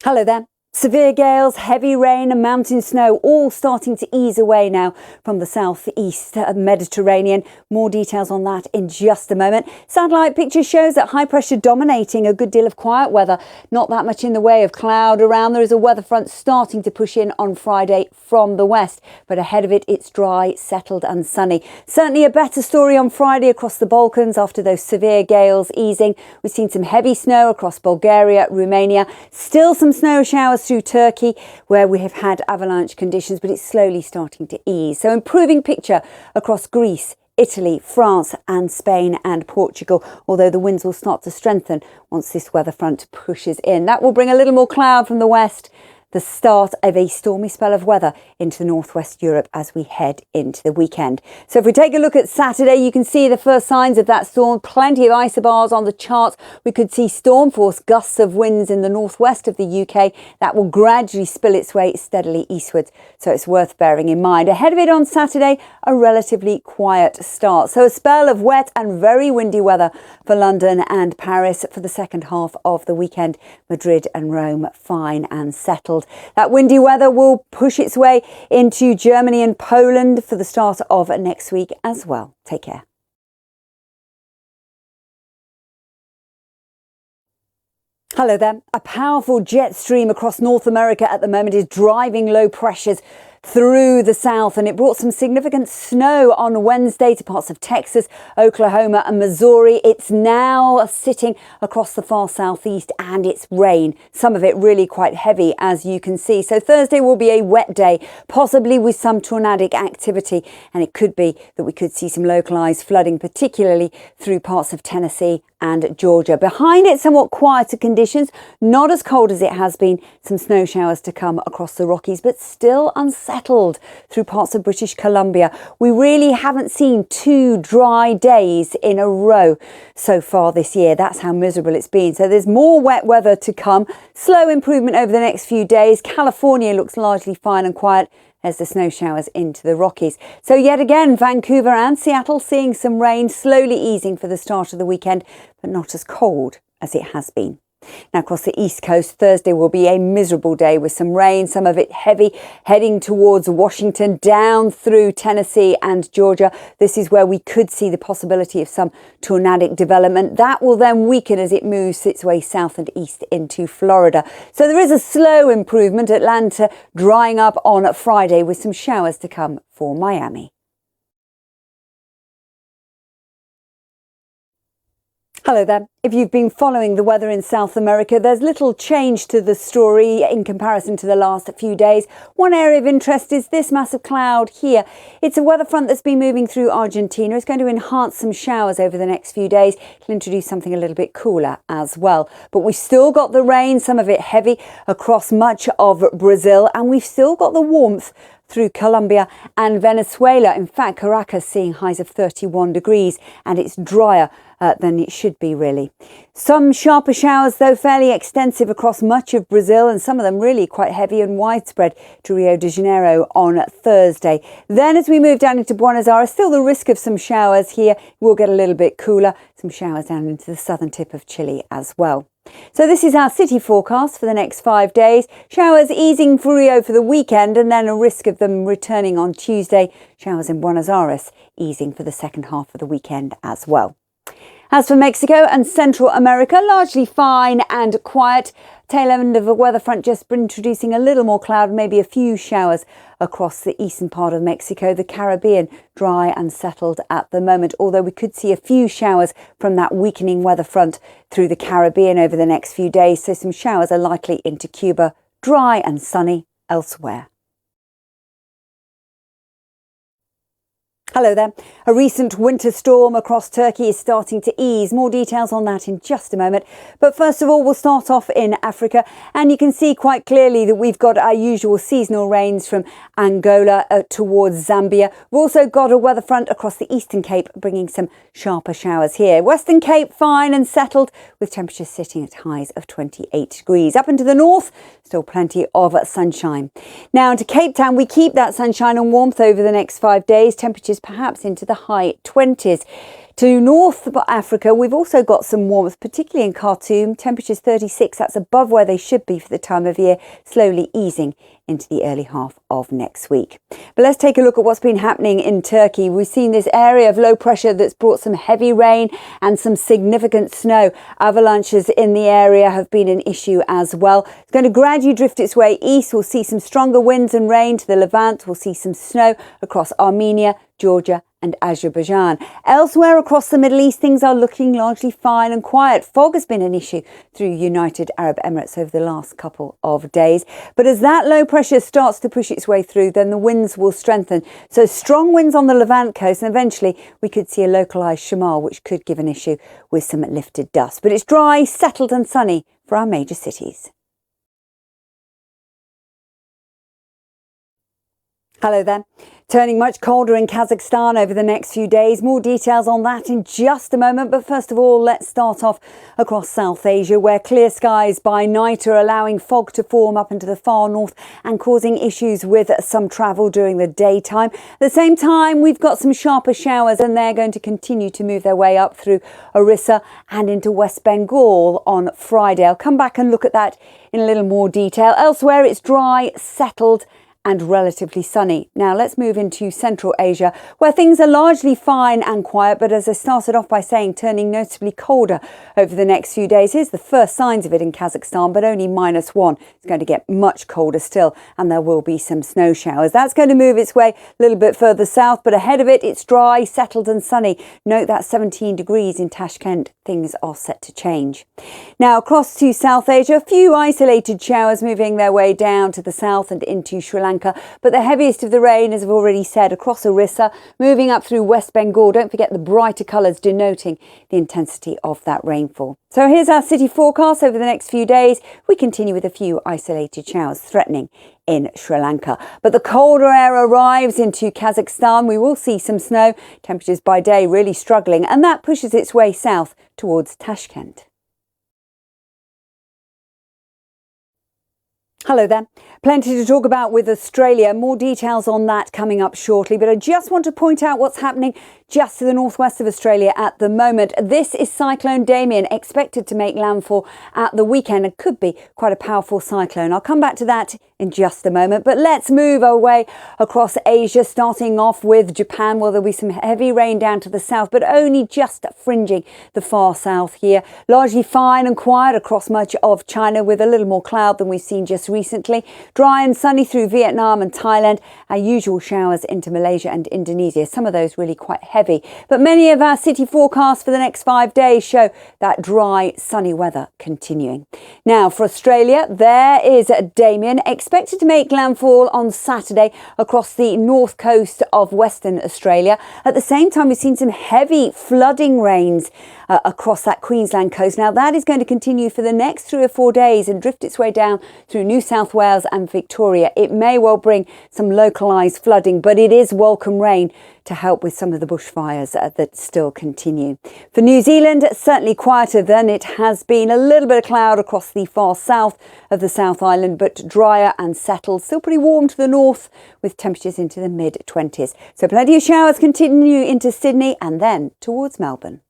Hello there. Severe gales, heavy rain and mountain snow all starting to ease away now from the southeast Mediterranean. More details on that in just a moment. Satellite picture shows that high pressure dominating a good deal of quiet weather. Not that much in the way of cloud around. There is a weather front starting to push in on Friday from the west, but ahead of it it's dry, settled and sunny. Certainly a better story on Friday across the Balkans after those severe gales easing. We've seen some heavy snow across Bulgaria, Romania. Still some snow showers through Turkey where we have had avalanche conditions, but it's slowly starting to ease. So improving picture across Greece, Italy, France and Spain and Portugal, although the winds will start to strengthen once this weather front pushes in. That will bring a little more cloud from the west, the start of a stormy spell of weather into northwest Europe as we head into the weekend. So if we take a look at Saturday, you can see the first signs of that storm. Plenty of isobars on the charts. We could see storm force gusts of winds in the northwest of the UK. That will gradually spill its way steadily eastwards, so it's worth bearing in mind. Ahead of it on Saturday, a relatively quiet start. So a spell of wet and very windy weather for London and Paris for the second half of the weekend. Madrid and Rome fine and settled. That windy weather will push its way into Germany and Poland for the start of next week as well. Take care. Hello there. A powerful jet stream across North America at the moment is driving low pressures through the south, and it brought some significant snow on Wednesday to parts of Texas, Oklahoma and Missouri. It's now sitting across the far southeast and it's rain, some of it really quite heavy as you can see. So Thursday will be a wet day, possibly with some tornadic activity, and it could be that we could see some localized flooding, particularly through parts of Tennessee and Georgia. Behind it, somewhat quieter conditions, not as cold as it has been. Some snow showers to come across the Rockies, but still unsettled through parts of British Columbia. We really haven't seen 2 dry days in a row so far this year. That's how miserable it's been. So there's more wet weather to come. Slow improvement over the next few days. California looks largely fine and quiet as the snow showers into the Rockies. So yet again, Vancouver and Seattle seeing some rain, slowly easing for the start of the weekend, but not as cold as it has been. Now across the east coast, Thursday will be a miserable day with some rain, some of it heavy, heading towards Washington, down through Tennessee and Georgia. This is where we could see the possibility of some tornadic development. That will then weaken as it moves its way south and east into Florida. So there is a slow improvement. Atlanta drying up on Friday with some showers to come for Miami. Hello there. If you've been following the weather in South America, there's little change to the story in comparison to the last few days. One area of interest is this massive cloud here. It's a weather front that's been moving through Argentina. It's going to enhance some showers over the next few days. It'll introduce something a little bit cooler as well. But we've still got the rain, some of it heavy across much of Brazil, and we've still got the warmth through Colombia and Venezuela. In fact, Caracas seeing highs of 31 degrees, and it's drier than it should be really. Some sharper showers though, fairly extensive across much of Brazil, and some of them really quite heavy and widespread to Rio de Janeiro on Thursday. Then as we move down into Buenos Aires, still the risk of some showers here. We'll get a little bit cooler, some showers down into the southern tip of Chile as well. So this is our city forecast for the next 5 days. Showers easing for Rio for the weekend, and then a risk of them returning on Tuesday. Showers in Buenos Aires easing for the second half of the weekend as well. As for Mexico and Central America, largely fine and quiet. Tail end of a weather front just introducing a little more cloud, maybe a few showers across the eastern part of Mexico. The Caribbean dry and settled at the moment, although we could see a few showers from that weakening weather front through the Caribbean over the next few days. So some showers are likely into Cuba, dry and sunny elsewhere. Hello there. A recent winter storm across Turkey is starting to ease. More details on that in just a moment. But first of all, we'll start off in Africa. And you can see quite clearly that we've got our usual seasonal rains from Angola towards Zambia. We've also got a weather front across the Eastern Cape, bringing some sharper showers here. Western Cape fine and settled, with temperatures sitting at highs of 28 degrees. Up into the north, still plenty of sunshine. Now into Cape Town, we keep that sunshine and warmth over the next 5 days. Temperatures perhaps into the high 20s. To North Africa, we've also got some warmth, particularly in Khartoum. Temperatures 36, that's above where they should be for the time of year, slowly easing into the early half of next week. But let's take a look at what's been happening in Turkey. We've seen this area of low pressure that's brought some heavy rain and some significant snow. Avalanches in the area have been an issue as well. It's going to gradually drift its way east. We'll see some stronger winds and rain to the Levant. We'll see some snow across Armenia, Georgia and Azerbaijan. Elsewhere across the Middle East, things are looking largely fine and quiet. Fog has been an issue through United Arab Emirates over the last couple of days. But as that low pressure starts to push its way through, then the winds will strengthen. So strong winds on the Levant coast, and eventually we could see a localised shamal, which could give an issue with some lifted dust. But it's dry, settled and sunny for our major cities. Hello there. Turning much colder in Kazakhstan over the next few days. More details on that in just a moment. But first of all, let's start off across South Asia, where clear skies by night are allowing fog to form up into the far north and causing issues with some travel during the daytime. At the same time, we've got some sharper showers, and they're going to continue to move their way up through Orissa and into West Bengal on Friday. I'll come back and look at that in a little more detail. Elsewhere, it's dry, settled and relatively sunny. Now let's move into Central Asia, where things are largely fine and quiet, but as I started off by saying, turning noticeably colder over the next few days. Here's the first signs of it in Kazakhstan, but only -1. It's going to get much colder still, and there will be some snow showers. That's going to move its way a little bit further south, but ahead of it, it's dry, settled and sunny. Note that 17 degrees in Tashkent. Things are set to change. Now across to South Asia, a few isolated showers moving their way down to the south and into Sri Lanka, but the heaviest of the rain, as I've already said, across Orissa, moving up through West Bengal. Don't forget the brighter colours denoting the intensity of that rainfall. So here's our city forecast over the next few days. We continue with a few isolated showers threatening in Sri Lanka. But the colder air arrives into Kazakhstan. We will see some snow, temperatures by day really struggling, and that pushes its way south towards Tashkent. Hello there. Plenty to talk about with Australia. More details on that coming up shortly. But I just want to point out what's happening just to the northwest of Australia at the moment. This is Cyclone Damien, expected to make landfall at the weekend and could be quite a powerful cyclone. I'll come back to that in just a moment. But let's move our way across Asia, starting off with Japan. Well, there'll be some heavy rain down to the south, but only just fringing the far south here. Largely fine and quiet across much of China, with a little more cloud than we've seen just recently. Dry and sunny through Vietnam and Thailand. Our usual showers into Malaysia and Indonesia. Some of those really quite heavy. But many of our city forecasts for the next 5 days show that dry, sunny weather continuing. Now for Australia, there is Damien, expected to make landfall on Saturday across the north coast of Western Australia. At the same time, we've seen some heavy flooding rains across that Queensland coast. Now that is going to continue for the next 3 or 4 days and drift its way down through New South Wales and Victoria. It may well bring some localised flooding, but it is welcome rain to help with some of the bushfires that still continue. For New Zealand, certainly quieter than it has been. A little bit of cloud across the far south of the South Island, but drier and settled. Still pretty warm to the north, with temperatures into the mid-20s. So plenty of showers continue into Sydney and then towards Melbourne.